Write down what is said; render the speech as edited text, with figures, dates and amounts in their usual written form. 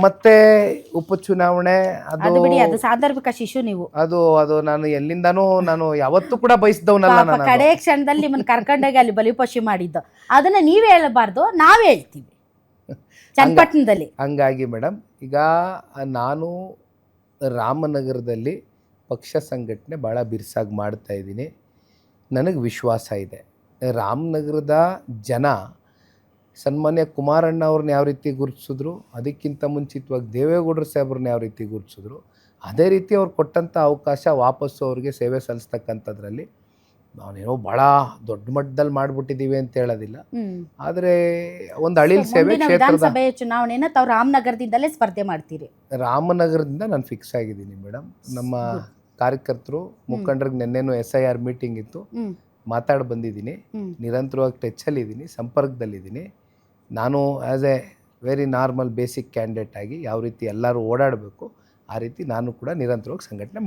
ಮತ್ತೆ ಉಪಚುನಾವಣೆ ಅದು ಅದು ಬಿಡಿ, ಅದು ಸಾಂದರ್ಭಿಕ ಶಿಶು ನೀವು. ಅದು ಅದು ನಾನು ಎಲ್ಲಿಂದಾನೂ ನಾನು ಯಾವತ್ತೂ ಕೂಡ ಬಯಸಿದವನಲ್ಲ ಪಾಪ ನಾನು. ಕಡೆ ಕ್ಷಣದಲ್ಲಿ ನಿಮ್ಮನ್ನ ಕರ್ಕೊಂಡೋಗಿ ಅಲ್ಲಿ ಬಲಿಪಶು ಮಾಡಿದ್ದು, ಅದನ್ನ ನೀವ್ ಹೇಳಬಾರ್ದು, ನಾವ್ ಹೇಳ್ತೀವಿ ಚನ್ನಪಟ್ಟಣದಲ್ಲಿ. ಹಂಗಾಗಿ ಮೇಡಮ್, ಈಗ ನಾನು ರಾಮನಗರದಲ್ಲಿ ಪಕ್ಷ ಸಂಘಟನೆ ಭಾಳ ಬಿರ್ಸಾಗಿ ಮಾಡ್ತಾ ಇದ್ದೀನಿ. ನನಗೆ ವಿಶ್ವಾಸ ಇದೆ ರಾಮನಗರದ ಜನ ಸನ್ಮಾನ್ಯ ಕುಮಾರಣ್ಣ ಅವ್ರನ್ನ ಯಾವ ರೀತಿ ಗುರುತಿಸಿದ್ರು, ಅದಕ್ಕಿಂತ ಮುಂಚಿತವಾಗಿ ದೇವೇಗೌಡರು ಸಾಹೇಬ್ರನ್ನ ಯಾವ ರೀತಿ ಗುರುತಿಸಿದ್ರು, ಅದೇ ರೀತಿ ಅವ್ರು ಕೊಟ್ಟಂಥ ಅವಕಾಶ ವಾಪಸ್ಸು ಅವ್ರಿಗೆ ಸೇವೆ ಸಲ್ಲಿಸ್ತಕ್ಕಂಥದ್ರಲ್ಲಿ ನಾವೇನೋ ಭಾಳ ದೊಡ್ಡ ಮಟ್ಟದಲ್ಲಿ ಮಾಡಿಬಿಟ್ಟಿದ್ದೀವಿ ಅಂತ ಹೇಳೋದಿಲ್ಲ. ಆದರೆ ಒಂದು ಅಳಿಲ್ ಸೇವೆ ಕ್ಷೇತ್ರದ ವಿಧಾನಸಭೆ ಚುನಾವಣೆನ ತಾವು ರಾಮನಗರದಿಂದಲೇ ಸ್ಪರ್ಧೆ ಮಾಡ್ತೀರಿ? ರಾಮನಗರದಿಂದ ನಾನು ಫಿಕ್ಸ್ ಆಗಿದ್ದೀನಿ ಮೇಡಮ್. ನಮ್ಮ ಕಾರ್ಯಕರ್ತರು ಮುಖಂಡರಿಗೆ ನಿನ್ನೆನೂ SIR ಮೀಟಿಂಗ್ ಇತ್ತು, ಮಾತಾಡಿ ಬಂದಿದ್ದೀನಿ. ನಿರಂತರವಾಗಿ ಟಚ್ಚಲ್ಲಿದ್ದೀನಿ, ಸಂಪರ್ಕದಲ್ಲಿದ್ದೀನಿ. ನಾನು as A very normal basic candidate ಆಗಿ ಯಾವ ರೀತಿ ಎಲ್ಲರೂ ಓಡಾಡಬೇಕು ಆ ರೀತಿ ನಾನು ಕೂಡ ನಿರಂತರವಾಗಿ ಸಂಘಟನೆ ಮಾಡ್ತೀನಿ.